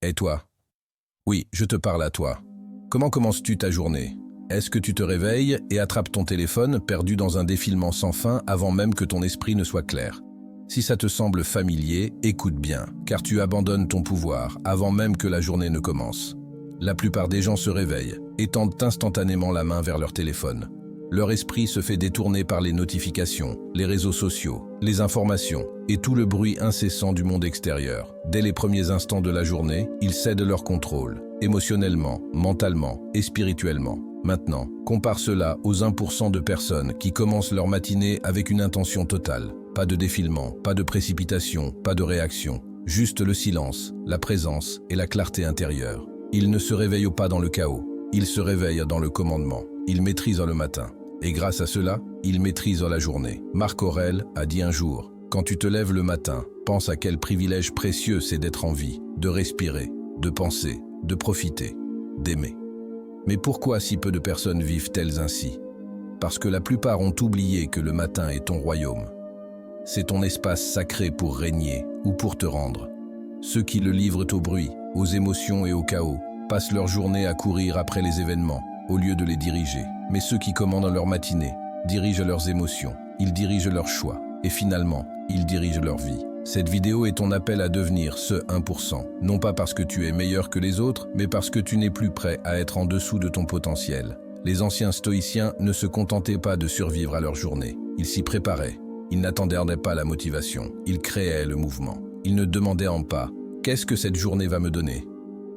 Et toi? Oui, je te parle à toi. Comment commences-tu ta journée? Est-ce que tu te réveilles et attrapes ton téléphone perdu dans un défilement sans fin avant même que ton esprit ne soit clair? Si ça te semble familier, écoute bien, car tu abandonnes ton pouvoir avant même que la journée ne commence. La plupart des gens se réveillent et tendent instantanément la main vers leur téléphone. Leur esprit se fait détourner par les notifications, les réseaux sociaux, les informations et tout le bruit incessant du monde extérieur. Dès les premiers instants de la journée, ils cèdent leur contrôle, émotionnellement, mentalement et spirituellement. Maintenant, compare cela aux 1% de personnes qui commencent leur matinée avec une intention totale. Pas de défilement, pas de précipitation, pas de réaction. Juste le silence, la présence et la clarté intérieure. Ils ne se réveillent pas dans le chaos, ils se réveillent dans le commandement. Ils maîtrisent le matin. Et grâce à cela, ils maîtrisent la journée. Marc Aurèle a dit un jour, « Quand tu te lèves le matin, pense à quel privilège précieux c'est d'être en vie, de respirer, de penser, de profiter, d'aimer. » Mais pourquoi si peu de personnes vivent-elles ainsi? Parce que la plupart ont oublié que le matin est ton royaume. C'est ton espace sacré pour régner ou pour te rendre. Ceux qui le livrent au bruit, aux émotions et au chaos, passent leur journée à courir après les événements, au lieu de les diriger. Mais ceux qui commandent leur matinée dirigent leurs émotions, ils dirigent leurs choix, et finalement, ils dirigent leur vie. Cette vidéo est ton appel à devenir ce 1%, non pas parce que tu es meilleur que les autres, mais parce que tu n'es plus prêt à être en dessous de ton potentiel. Les anciens stoïciens ne se contentaient pas de survivre à leur journée, ils s'y préparaient. Ils n'attendaient pas la motivation, ils créaient le mouvement. Ils ne demandaient pas « Qu'est-ce que cette journée va me donner ?»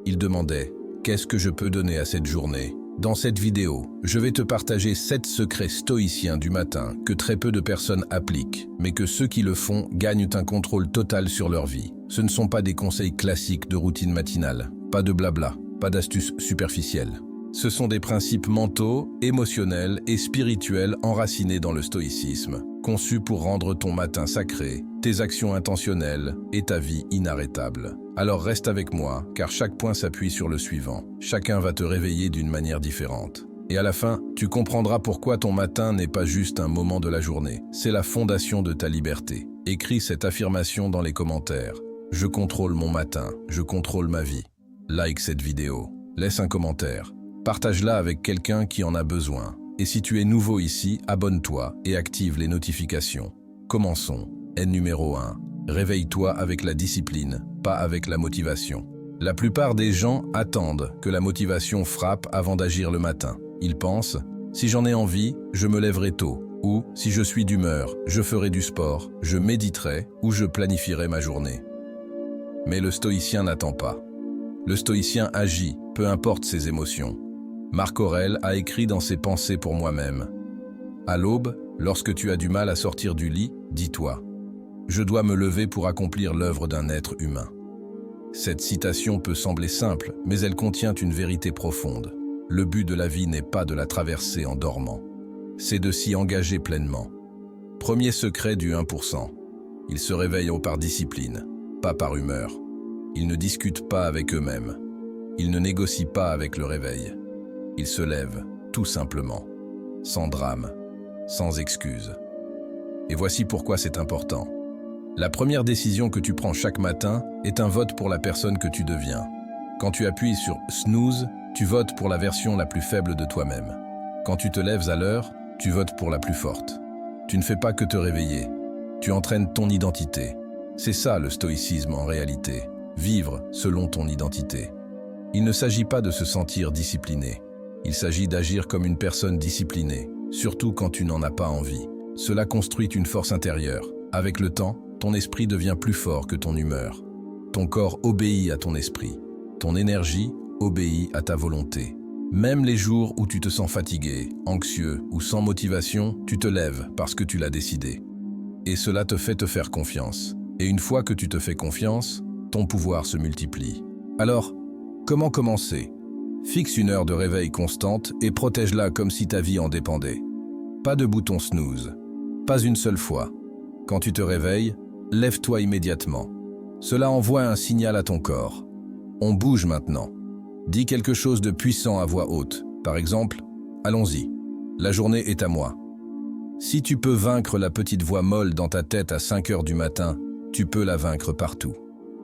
Ils demandaient « Qu'est-ce que je peux donner à cette journée ?» Dans cette vidéo, je vais te partager 7 secrets stoïciens du matin que très peu de personnes appliquent, mais que ceux qui le font gagnent un contrôle total sur leur vie. Ce ne sont pas des conseils classiques de routine matinale, pas de blabla, pas d'astuces superficielles. Ce sont des principes mentaux, émotionnels et spirituels enracinés dans le stoïcisme, conçus pour rendre ton matin sacré, tes actions intentionnelles et ta vie inarrêtable. Alors reste avec moi, car chaque point s'appuie sur le suivant. Chacun va te réveiller d'une manière différente. Et à la fin, tu comprendras pourquoi ton matin n'est pas juste un moment de la journée. C'est la fondation de ta liberté. Écris cette affirmation dans les commentaires. Je contrôle mon matin, je contrôle ma vie. Like cette vidéo. Laisse un commentaire. Partage-la avec quelqu'un qui en a besoin. Et si tu es nouveau ici, abonne-toi et active les notifications. Commençons. N numéro 1. Réveille-toi avec la discipline, pas avec la motivation. La plupart des gens attendent que la motivation frappe avant d'agir le matin. Ils pensent « Si j'en ai envie, je me lèverai tôt » ou « Si je suis d'humeur, je ferai du sport, je méditerai ou je planifierai ma journée ». Mais le stoïcien n'attend pas. Le stoïcien agit, peu importe ses émotions. Marc Aurèle a écrit dans ses Pensées pour moi-même. À l'aube, lorsque tu as du mal à sortir du lit, dis-toi « Je dois me lever pour accomplir l'œuvre d'un être humain ». Cette citation peut sembler simple, mais elle contient une vérité profonde. Le but de la vie n'est pas de la traverser en dormant. C'est de s'y engager pleinement. Premier secret du 1%. Ils se réveillent par discipline, pas par humeur. Ils ne discutent pas avec eux-mêmes. Ils ne négocient pas avec le réveil. Ils se lèvent, tout simplement, sans drame, sans excuse. Et voici pourquoi c'est important. La première décision que tu prends chaque matin est un vote pour la personne que tu deviens. Quand tu appuies sur « snooze », tu votes pour la version la plus faible de toi-même. Quand tu te lèves à l'heure, tu votes pour la plus forte. Tu ne fais pas que te réveiller, tu entraînes ton identité. C'est ça le stoïcisme en réalité, vivre selon ton identité. Il ne s'agit pas de se sentir discipliné, il s'agit d'agir comme une personne disciplinée, surtout quand tu n'en as pas envie. Cela construit une force intérieure. Avec le temps, ton esprit devient plus fort que ton humeur. Ton corps obéit à ton esprit. Ton énergie obéit à ta volonté. Même les jours où tu te sens fatigué, anxieux ou sans motivation, tu te lèves parce que tu l'as décidé. Et cela te fait te faire confiance. Et une fois que tu te fais confiance, ton pouvoir se multiplie. Alors, comment commencer? Fixe une heure de réveil constante et protège-la comme si ta vie en dépendait. Pas de bouton snooze. Pas une seule fois. Quand tu te réveilles, lève-toi immédiatement. Cela envoie un signal à ton corps. On bouge maintenant. Dis quelque chose de puissant à voix haute. Par exemple, « Allons-y, la journée est à moi ». Si tu peux vaincre la petite voix molle dans ta tête à 5 heures du matin, tu peux la vaincre partout.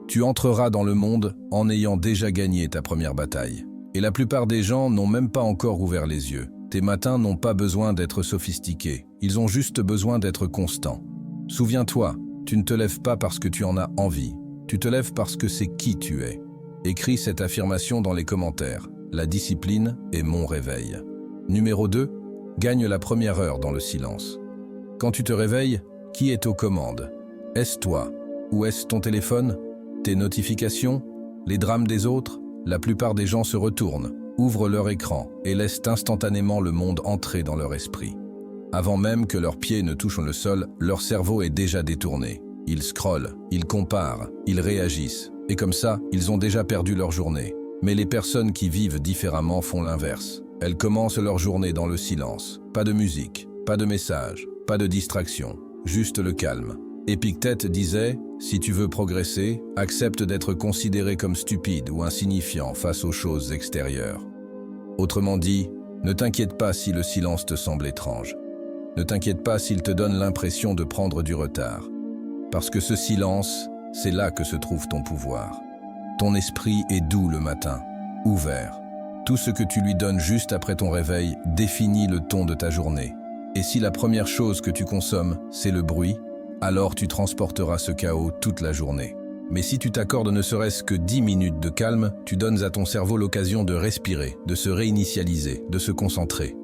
Tu entreras dans le monde en ayant déjà gagné ta première bataille. Et la plupart des gens n'ont même pas encore ouvert les yeux. Tes matins n'ont pas besoin d'être sophistiqués, ils ont juste besoin d'être constants. Souviens-toi, tu ne te lèves pas parce que tu en as envie, tu te lèves parce que c'est qui tu es. Écris cette affirmation dans les commentaires. La discipline est mon réveil. Numéro 2, gagne la première heure dans le silence. Quand tu te réveilles, qui est aux commandes? Est-ce toi? Ou est-ce ton téléphone? Tes notifications? Les drames des autres? La plupart des gens se retournent, ouvrent leur écran et laissent instantanément le monde entrer dans leur esprit. Avant même que leurs pieds ne touchent le sol, leur cerveau est déjà détourné. Ils scrollent, ils comparent, ils réagissent. Et comme ça, ils ont déjà perdu leur journée. Mais les personnes qui vivent différemment font l'inverse. Elles commencent leur journée dans le silence. Pas de musique, pas de messages, pas de distraction, juste le calme. Épictète disait « Si tu veux progresser, accepte d'être considéré comme stupide ou insignifiant face aux choses extérieures. » Autrement dit, ne t'inquiète pas si le silence te semble étrange. Ne t'inquiète pas s'il te donne l'impression de prendre du retard. Parce que ce silence, c'est là que se trouve ton pouvoir. Ton esprit est doux le matin, ouvert. Tout ce que tu lui donnes juste après ton réveil définit le ton de ta journée. Et si la première chose que tu consommes, c'est le bruit, alors tu transporteras ce chaos toute la journée. Mais si tu t'accordes ne serait-ce que 10 minutes de calme, tu donnes à ton cerveau l'occasion de respirer, de se réinitialiser, de se concentrer.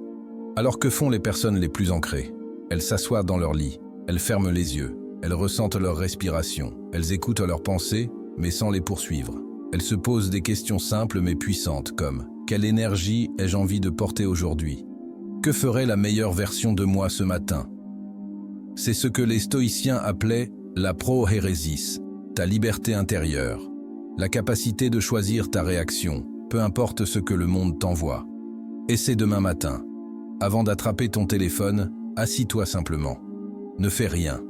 Alors que font les personnes les plus ancrées? Elles s'assoient dans leur lit, elles ferment les yeux, elles ressentent leur respiration, elles écoutent leurs pensées, mais sans les poursuivre. Elles se posent des questions simples mais puissantes comme « Quelle énergie ai-je envie de porter aujourd'hui? Que ferait la meilleure version de moi ce matin ?» C'est ce que les stoïciens appelaient la prohérésis, ta liberté intérieure, la capacité de choisir ta réaction, peu importe ce que le monde t'envoie. Essaie demain matin. Avant d'attraper ton téléphone, assis-toi simplement. Ne fais rien.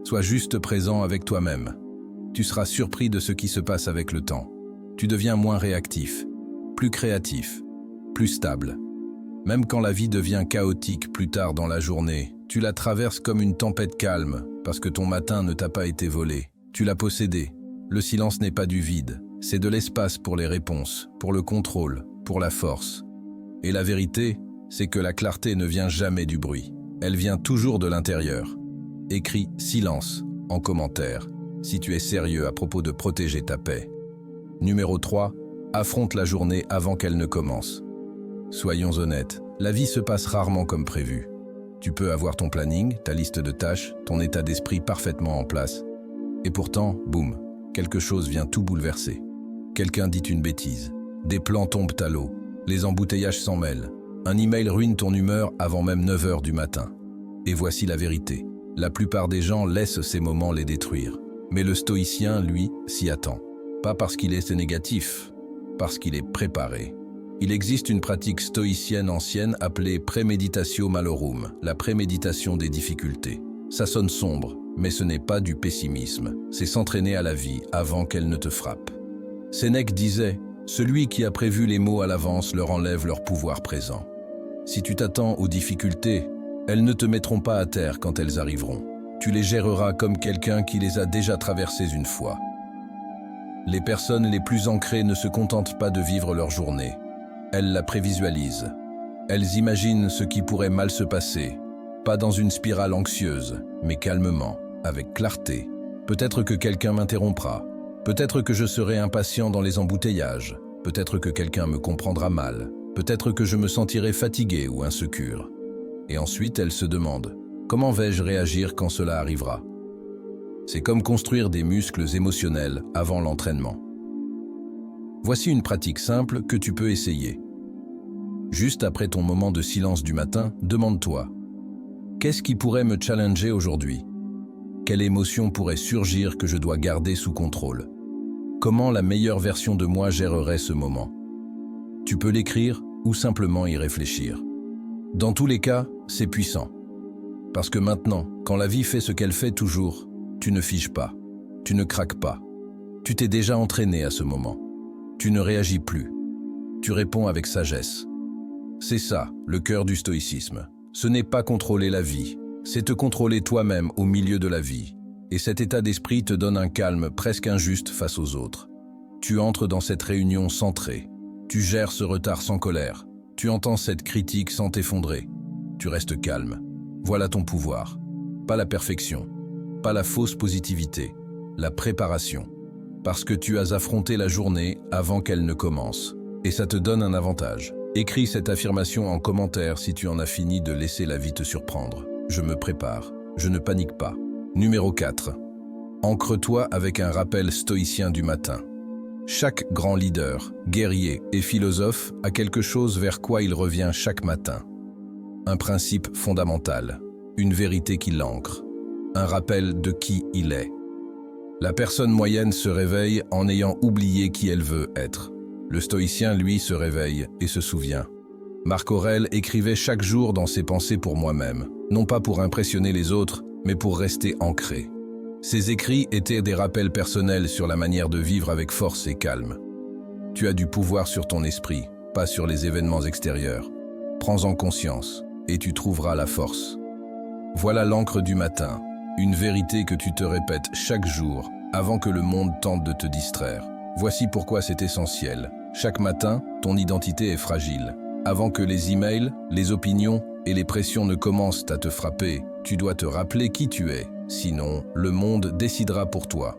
Sois juste présent avec toi-même. Tu seras surpris de ce qui se passe avec le temps. Tu deviens moins réactif, plus créatif, plus stable. Même quand la vie devient chaotique plus tard dans la journée, tu la traverses comme une tempête calme parce que ton matin ne t'a pas été volé. Tu l'as possédé. Le silence n'est pas du vide, c'est de l'espace pour les réponses, pour le contrôle, pour la force. Et la vérité, c'est que la clarté ne vient jamais du bruit. Elle vient toujours de l'intérieur. Écris « silence » en commentaire si tu es sérieux à propos de protéger ta paix. Numéro 3, affronte la journée avant qu'elle ne commence. Soyons honnêtes, la vie se passe rarement comme prévu. Tu peux avoir ton planning, ta liste de tâches, ton état d'esprit parfaitement en place. Et pourtant, boum, quelque chose vient tout bouleverser. Quelqu'un dit une bêtise, des plans tombent à l'eau, les embouteillages s'en mêlent, un email ruine ton humeur avant même 9 heures du matin. Et voici la vérité, la plupart des gens laissent ces moments les détruire. Mais le stoïcien, lui, s'y attend. Pas parce qu'il est négatif, parce qu'il est préparé. Il existe une pratique stoïcienne ancienne appelée préméditatio malorum, la préméditation des difficultés. Ça sonne sombre, mais ce n'est pas du pessimisme, c'est s'entraîner à la vie avant qu'elle ne te frappe. Sénèque disait « Celui qui a prévu les maux à l'avance leur enlève leur pouvoir présent ». Si tu t'attends aux difficultés, elles ne te mettront pas à terre quand elles arriveront. Tu les géreras comme quelqu'un qui les a déjà traversées une fois. Les personnes les plus ancrées ne se contentent pas de vivre leur journée. Elles la prévisualisent. Elles imaginent ce qui pourrait mal se passer, pas dans une spirale anxieuse, mais calmement, avec clarté. Peut-être que quelqu'un m'interrompra. Peut-être que je serai impatient dans les embouteillages. Peut-être que quelqu'un me comprendra mal. Peut-être que je me sentirai fatigué ou insécure. Et ensuite, elles se demandent « Comment vais-je réagir quand cela arrivera ?» C'est comme construire des muscles émotionnels avant l'entraînement. Voici une pratique simple que tu peux essayer. Juste après ton moment de silence du matin, demande-toi « Qu'est-ce qui pourrait me challenger aujourd'hui ? Quelle émotion pourrait surgir que je dois garder sous contrôle ? Comment la meilleure version de moi gérerait ce moment ? » Tu peux l'écrire ou simplement y réfléchir. Dans tous les cas, c'est puissant. Parce que maintenant, quand la vie fait ce qu'elle fait toujours, tu ne figes pas, tu ne craques pas. Tu t'es déjà entraîné à ce moment. Tu ne réagis plus. Tu réponds avec sagesse. C'est ça, le cœur du stoïcisme. Ce n'est pas contrôler la vie, c'est te contrôler toi-même au milieu de la vie. Et cet état d'esprit te donne un calme presque injuste face aux autres. Tu entres dans cette réunion centrée. Tu gères ce retard sans colère. Tu entends cette critique sans t'effondrer. Tu restes calme. Voilà ton pouvoir. Pas la perfection. Pas la fausse positivité. La préparation. Parce que tu as affronté la journée avant qu'elle ne commence. Et ça te donne un avantage. Écris cette affirmation en commentaire si tu en as fini de laisser la vie te surprendre. Je me prépare. Je ne panique pas. Numéro 4. Ancre-toi avec un rappel stoïcien du matin. Chaque grand leader, guerrier et philosophe a quelque chose vers quoi il revient chaque matin. Un principe fondamental, une vérité qui l'ancre, un rappel de qui il est. La personne moyenne se réveille en ayant oublié qui elle veut être. Le stoïcien, lui, se réveille et se souvient. Marc Aurèle écrivait chaque jour dans ses pensées pour moi-même, non pas pour impressionner les autres, mais pour rester ancré. Ses écrits étaient des rappels personnels sur la manière de vivre avec force et calme. Tu as du pouvoir sur ton esprit, pas sur les événements extérieurs. Prends-en conscience, et tu trouveras la force. Voilà l'encre du matin, une vérité que tu te répètes chaque jour, avant que le monde tente de te distraire. Voici pourquoi c'est essentiel. Chaque matin, ton identité est fragile. Avant que les emails, les opinions et les pressions ne commencent à te frapper, tu dois te rappeler qui tu es. Sinon, le monde décidera pour toi.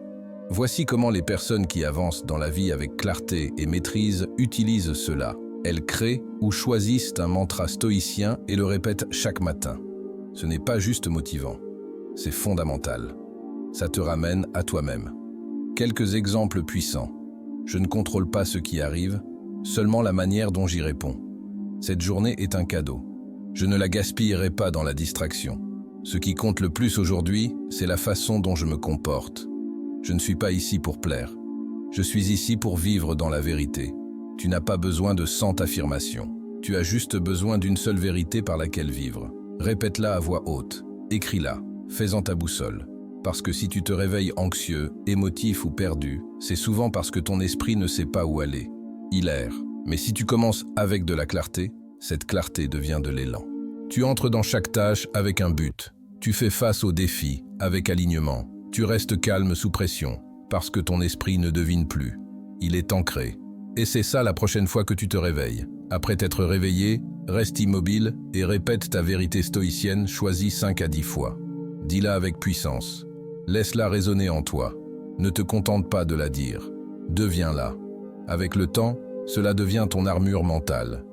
Voici comment les personnes qui avancent dans la vie avec clarté et maîtrise utilisent cela. Elles créent ou choisissent un mantra stoïcien et le répètent chaque matin. Ce n'est pas juste motivant, c'est fondamental. Ça te ramène à toi-même. Quelques exemples puissants. Je ne contrôle pas ce qui arrive, seulement la manière dont j'y réponds. Cette journée est un cadeau. Je ne la gaspillerai pas dans la distraction. Ce qui compte le plus aujourd'hui, c'est la façon dont je me comporte. Je ne suis pas ici pour plaire. Je suis ici pour vivre dans la vérité. Tu n'as pas besoin de 100 affirmations. Tu as juste besoin d'une seule vérité par laquelle vivre. Répète-la à voix haute. Écris-la. Fais-en ta boussole. Parce que si tu te réveilles anxieux, émotif ou perdu, c'est souvent parce que ton esprit ne sait pas où aller. Il erre. Mais si tu commences avec de la clarté, cette clarté devient de l'élan. Tu entres dans chaque tâche avec un but. Tu fais face aux défis avec alignement. Tu restes calme sous pression parce que ton esprit ne devine plus. Il est ancré. Et c'est ça la prochaine fois que tu te réveilles. Après t'être réveillé, reste immobile et répète ta vérité stoïcienne choisie 5 à 10 fois. Dis-la avec puissance. Laisse-la résonner en toi. Ne te contente pas de la dire. Deviens-la. Avec le temps, cela devient ton armure mentale.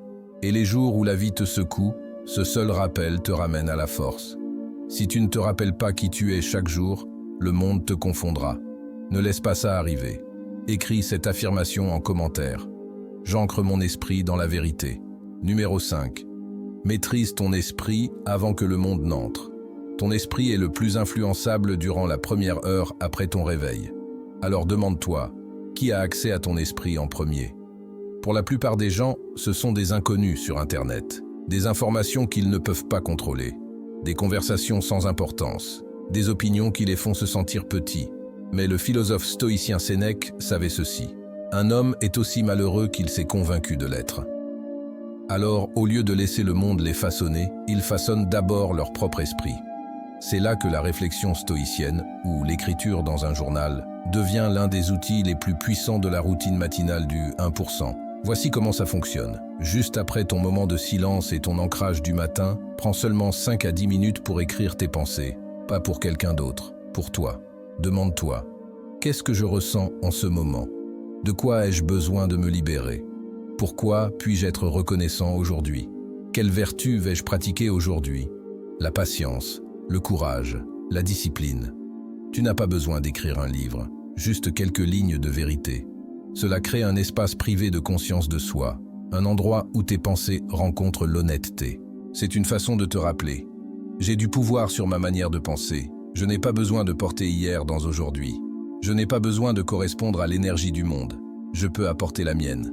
Et les jours où la vie te secoue, ce seul rappel te ramène à la force. Si tu ne te rappelles pas qui tu es chaque jour, le monde te confondra. Ne laisse pas ça arriver. Écris cette affirmation en commentaire. J'ancre mon esprit dans la vérité. Numéro 5. Maîtrise ton esprit avant que le monde n'entre. Ton esprit est le plus influençable durant la première heure après ton réveil. Alors demande-toi, qui a accès à ton esprit en premier? Pour la plupart des gens, ce sont des inconnus sur Internet. Des informations qu'ils ne peuvent pas contrôler. Des conversations sans importance, des opinions qui les font se sentir petits. Mais le philosophe stoïcien Sénèque savait ceci. Un homme est aussi malheureux qu'il s'est convaincu de l'être. Alors, au lieu de laisser le monde les façonner, ils façonnent d'abord leur propre esprit. C'est là que la réflexion stoïcienne, ou l'écriture dans un journal, devient l'un des outils les plus puissants de la routine matinale du 1%. Voici comment ça fonctionne. Juste après ton moment de silence et ton ancrage du matin, prends seulement 5 à 10 minutes pour écrire tes pensées. Pas pour quelqu'un d'autre, pour toi. Demande-toi, qu'est-ce que je ressens en ce moment? De quoi ai-je besoin de me libérer? Pourquoi puis-je être reconnaissant aujourd'hui? Quelle vertu vais-je pratiquer aujourd'hui? La patience, le courage, la discipline. Tu n'as pas besoin d'écrire un livre, juste quelques lignes de vérité. Cela crée un espace privé de conscience de soi, un endroit où tes pensées rencontrent l'honnêteté. C'est une façon de te rappeler. J'ai du pouvoir sur ma manière de penser. Je n'ai pas besoin de porter hier dans aujourd'hui. Je n'ai pas besoin de correspondre à l'énergie du monde. Je peux apporter la mienne.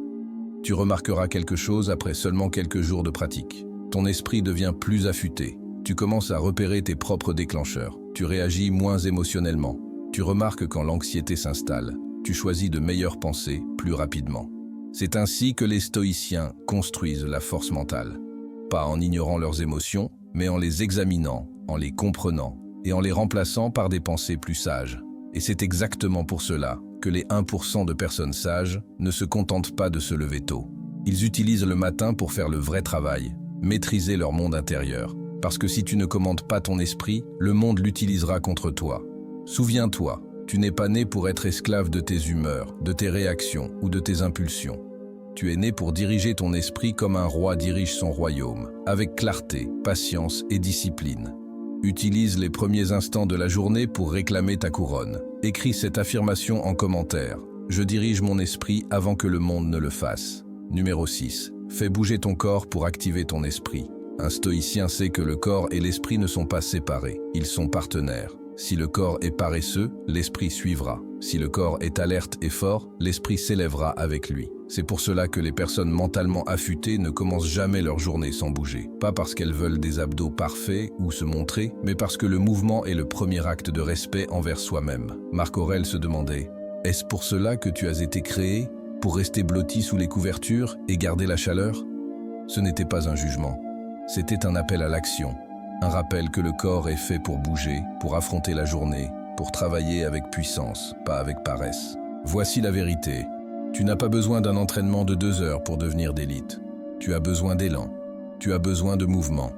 Tu remarqueras quelque chose après seulement quelques jours de pratique. Ton esprit devient plus affûté. Tu commences à repérer tes propres déclencheurs. Tu réagis moins émotionnellement. Tu remarques quand l'anxiété s'installe. Tu choisis de meilleures pensées plus rapidement. C'est ainsi que les stoïciens construisent la force mentale. Pas en ignorant leurs émotions, mais en les examinant, en les comprenant et en les remplaçant par des pensées plus sages. Et c'est exactement pour cela que les 1% de personnes sages ne se contentent pas de se lever tôt. Ils utilisent le matin pour faire le vrai travail, maîtriser leur monde intérieur. Parce que si tu ne commandes pas ton esprit, le monde l'utilisera contre toi. Souviens-toi, tu n'es pas né pour être esclave de tes humeurs, de tes réactions ou de tes impulsions. Tu es né pour diriger ton esprit comme un roi dirige son royaume, avec clarté, patience et discipline. Utilise les premiers instants de la journée pour réclamer ta couronne. Écris cette affirmation en commentaire. Je dirige mon esprit avant que le monde ne le fasse. Numéro 6. Fais bouger ton corps pour activer ton esprit. Un stoïcien sait que le corps et l'esprit ne sont pas séparés, ils sont partenaires. Si le corps est paresseux, l'esprit suivra. Si le corps est alerte et fort, l'esprit s'élèvera avec lui. C'est pour cela que les personnes mentalement affûtées ne commencent jamais leur journée sans bouger. Pas parce qu'elles veulent des abdos parfaits ou se montrer, mais parce que le mouvement est le premier acte de respect envers soi-même. Marc Aurèle se demandait « Est-ce pour cela que tu as été créé ? Pour rester blotti sous les couvertures et garder la chaleur ?» Ce n'était pas un jugement. C'était un appel à l'action, un rappel que le corps est fait pour bouger, pour affronter la journée, pour travailler avec puissance, pas avec paresse. Voici la vérité. Tu n'as pas besoin d'un entraînement de 2 heures pour devenir d'élite. Tu as besoin d'élan. Tu as besoin de mouvement.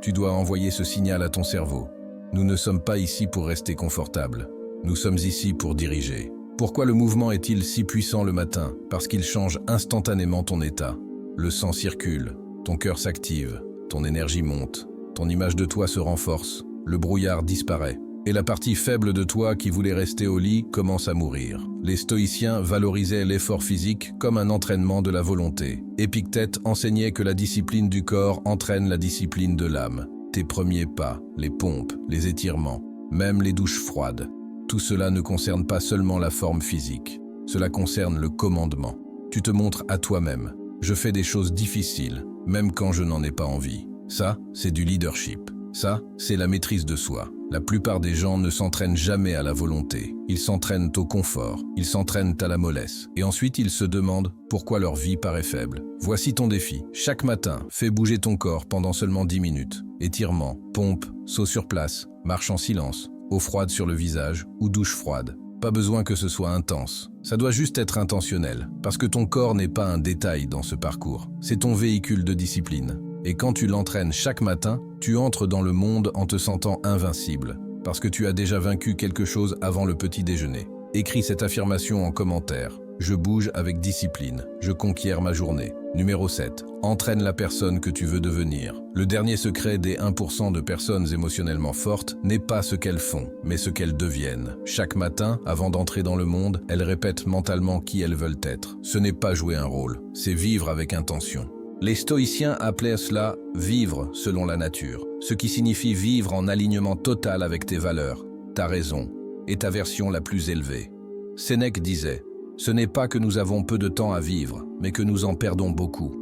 Tu dois envoyer ce signal à ton cerveau. Nous ne sommes pas ici pour rester confortables. Nous sommes ici pour diriger. Pourquoi le mouvement est-il si puissant le matin? Parce qu'il change instantanément ton état. Le sang circule, ton cœur s'active. Ton énergie monte, ton image de toi se renforce, le brouillard disparaît. Et la partie faible de toi qui voulait rester au lit commence à mourir. Les stoïciens valorisaient l'effort physique comme un entraînement de la volonté. Épictète enseignait que la discipline du corps entraîne la discipline de l'âme. Tes premiers pas, les pompes, les étirements, même les douches froides. Tout cela ne concerne pas seulement la forme physique. Cela concerne le commandement. Tu te montres à toi-même. Je fais des choses difficiles, même quand je n'en ai pas envie. Ça, c'est du leadership. Ça, c'est la maîtrise de soi. La plupart des gens ne s'entraînent jamais à la volonté. Ils s'entraînent au confort, ils s'entraînent à la mollesse. Et ensuite, ils se demandent pourquoi leur vie paraît faible. Voici ton défi. Chaque matin, fais bouger ton corps pendant seulement 10 minutes. Étirement, pompe, saut sur place, marche en silence, eau froide sur le visage ou douche froide. Pas besoin que ce soit intense. Ça doit juste être intentionnel, parce que ton corps n'est pas un détail dans ce parcours. C'est ton véhicule de discipline. Et quand tu l'entraînes chaque matin, tu entres dans le monde en te sentant invincible, parce que tu as déjà vaincu quelque chose avant le petit déjeuner. Écris cette affirmation en commentaire. Je bouge avec discipline. Je conquiers ma journée. Numéro 7. Entraîne la personne que tu veux devenir. Le dernier secret des 1% de personnes émotionnellement fortes n'est pas ce qu'elles font, mais ce qu'elles deviennent. Chaque matin, avant d'entrer dans le monde, elles répètent mentalement qui elles veulent être. Ce n'est pas jouer un rôle, c'est vivre avec intention. Les stoïciens appelaient cela « vivre selon la nature », ce qui signifie vivre en alignement total avec tes valeurs, ta raison et ta version la plus élevée. Sénèque disait « Ce n'est pas que nous avons peu de temps à vivre, mais que nous en perdons beaucoup.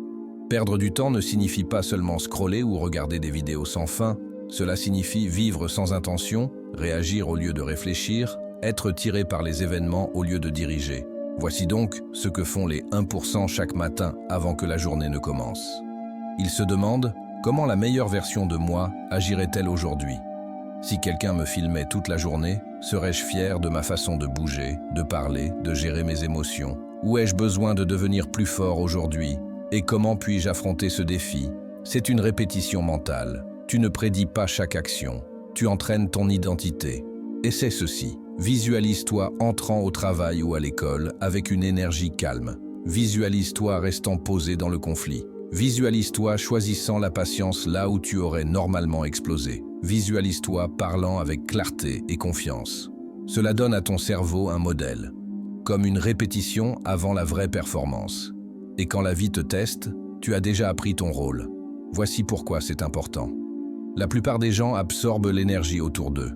Perdre du temps ne signifie pas seulement scroller ou regarder des vidéos sans fin, cela signifie vivre sans intention, réagir au lieu de réfléchir, être tiré par les événements au lieu de diriger. Voici donc ce que font les 1% chaque matin avant que la journée ne commence. Ils se demandent comment la meilleure version de moi agirait-elle aujourd'hui. Si quelqu'un me filmait toute la journée, serais-je fier de ma façon de bouger, de parler, de gérer mes émotions? Ou ai-je besoin de devenir plus fort aujourd'hui? Et comment puis-je affronter ce défi? C'est une répétition mentale. Tu ne prédis pas chaque action. Tu entraînes ton identité. Essaie ceci. Visualise-toi entrant au travail ou à l'école avec une énergie calme. Visualise-toi restant posé dans le conflit. Visualise-toi choisissant la patience là où tu aurais normalement explosé. Visualise-toi parlant avec clarté et confiance. Cela donne à ton cerveau un modèle, comme une répétition avant la vraie performance. Et quand la vie te teste, tu as déjà appris ton rôle. Voici pourquoi c'est important. La plupart des gens absorbent l'énergie autour d'eux.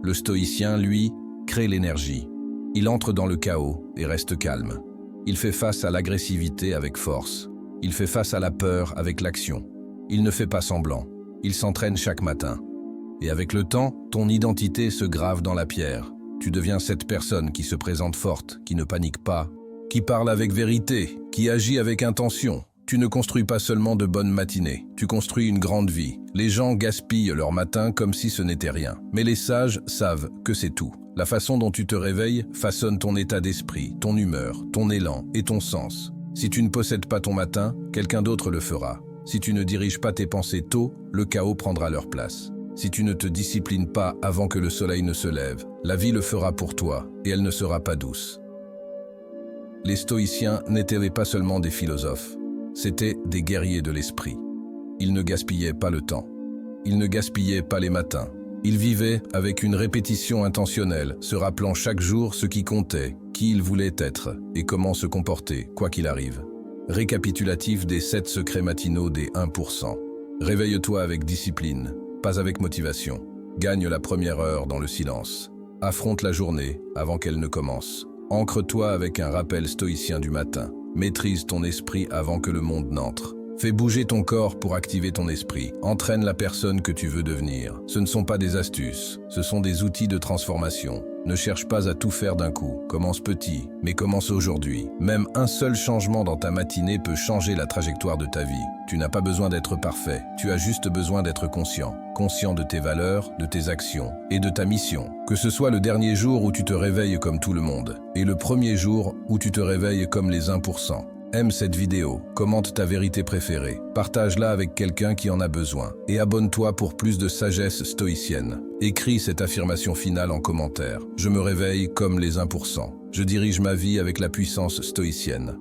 Le stoïcien, lui, crée l'énergie. Il entre dans le chaos et reste calme. Il fait face à l'agressivité avec force. Il fait face à la peur avec l'action. Il ne fait pas semblant. Il s'entraîne chaque matin. Et avec le temps, ton identité se grave dans la pierre. Tu deviens cette personne qui se présente forte, qui ne panique pas, qui parle avec vérité, qui agit avec intention, Tu ne construis pas seulement de bonnes matinées, tu construis une grande vie. Les gens gaspillent leur matin comme si ce n'était rien. Mais les sages savent que c'est tout. La façon dont tu te réveilles façonne ton état d'esprit, ton humeur, ton élan et ton sens. Si tu ne possèdes pas ton matin, quelqu'un d'autre le fera. Si tu ne diriges pas tes pensées tôt, le chaos prendra leur place. Si tu ne te disciplines pas avant que le soleil ne se lève, la vie le fera pour toi et elle ne sera pas douce. Les stoïciens n'étaient pas seulement des philosophes, c'étaient des guerriers de l'esprit. Ils ne gaspillaient pas le temps. Ils ne gaspillaient pas les matins. Ils vivaient avec une répétition intentionnelle, se rappelant chaque jour ce qui comptait, qui ils voulaient être et comment se comporter, quoi qu'il arrive. Récapitulatif des 7 secrets matinaux des 1%. Réveille-toi avec discipline, pas avec motivation. Gagne la première heure dans le silence. Affronte la journée avant qu'elle ne commence. Ancre-toi avec un rappel stoïcien du matin. Maîtrise ton esprit avant que le monde n'entre. Fais bouger ton corps pour activer ton esprit. Entraîne la personne que tu veux devenir. Ce ne sont pas des astuces, ce sont des outils de transformation. Ne cherche pas à tout faire d'un coup. Commence petit, mais commence aujourd'hui. Même un seul changement dans ta matinée peut changer la trajectoire de ta vie. Tu n'as pas besoin d'être parfait, tu as juste besoin d'être conscient. Conscient de tes valeurs, de tes actions et de ta mission. Que ce soit le dernier jour où tu te réveilles comme tout le monde et le premier jour où tu te réveilles comme les 1%. Aime cette vidéo, commente ta vérité préférée, partage-la avec quelqu'un qui en a besoin et abonne-toi pour plus de sagesse stoïcienne. Écris cette affirmation finale en commentaire. Je me réveille comme les 1%. Je dirige ma vie avec la puissance stoïcienne.